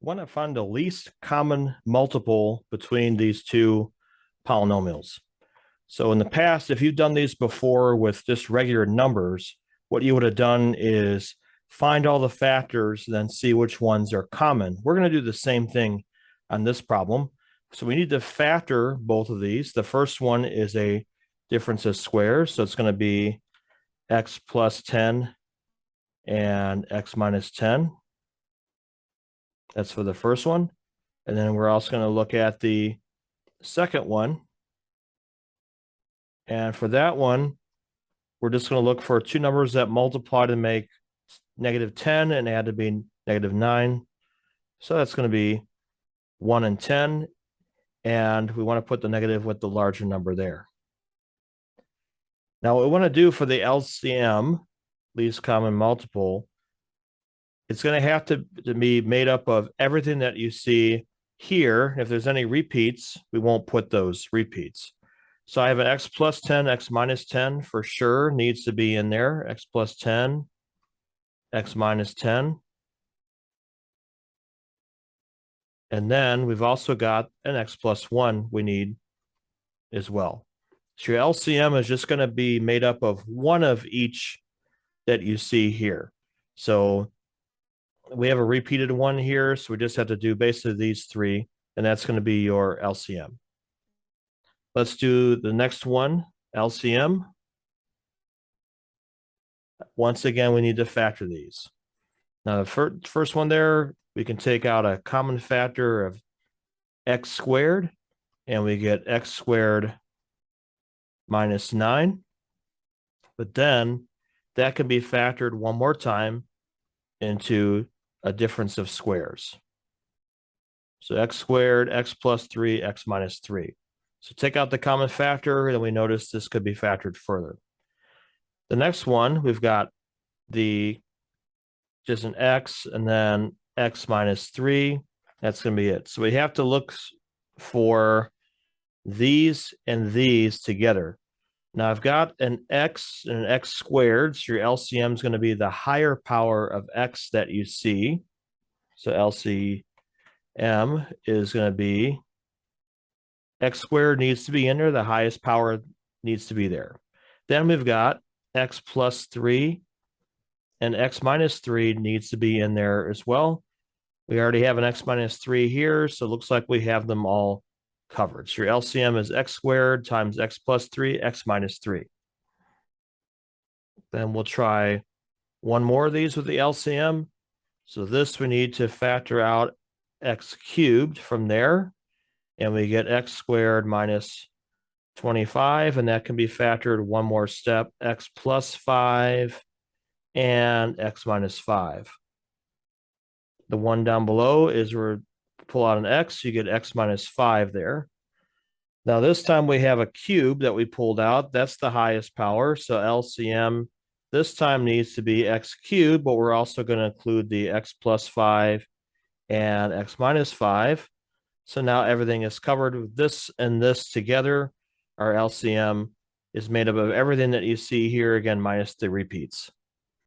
Want to find the least common multiple between these two polynomials. So in the past, if you've done these before with just regular numbers, what you would have done is find all the factors, then see which ones are common. We're going to do the same thing on this problem. So we need to factor both of these. The first one is a difference of squares. So it's going to be x plus 10 and x minus 10. That's for the first one. And then we're also going to look at the second one. And for that one, we're just going to look for two numbers that multiply to make negative 10 and add to be negative 9. So that's going to be 1 and 10. And we want to put the negative with the larger number there. Now, what we want to do for the LCM, least common multiple, it's going to have to be made up of everything that you see here. If there's any repeats, we won't put those repeats. So I have an x plus 10, x minus 10 for sure needs to be in there. X plus 10, x minus 10. And then we've also got an x plus 1 we need as well. So your LCM is just going to be made up of one of each that you see here. So we have a repeated one here, so we just have to do basically these three, and that's going to be your LCM. Let's do the next one, LCM. Once again, we need to factor these. Now, the first one there, we can take out a common factor of x squared, and we get x squared minus 9. But then that can be factored one more time into a difference of squares. So x squared, x plus 3, x minus 3. So take out the common factor, and we notice this could be factored further. The next one, we've got just an x and then x minus 3. That's going to be it. So we have to look for these and these together. Now I've got an x and an x squared, so your LCM is going to be the higher power of x that you see. So LCM is going to be x squared needs to be in there, the highest power needs to be there. Then we've got x plus 3 and x minus 3 needs to be in there as well. We already have an x minus 3 here, so it looks like we have them all covered. So your LCM is x squared times x plus 3, x minus 3. Then we'll try one more of these with the LCM. So this we need to factor out x cubed from there, and we get x squared minus 25, and that can be factored one more step, x plus 5 and x minus 5. The one down below is where pull out an x, you get x minus 5 there. Now this time we have a cube that we pulled out. That's the highest power. So LCM this time needs to be x cubed, but we're also going to include the x plus 5 and x minus 5. So now everything is covered with this and this together. Our LCM is made up of everything that you see here, again, minus the repeats.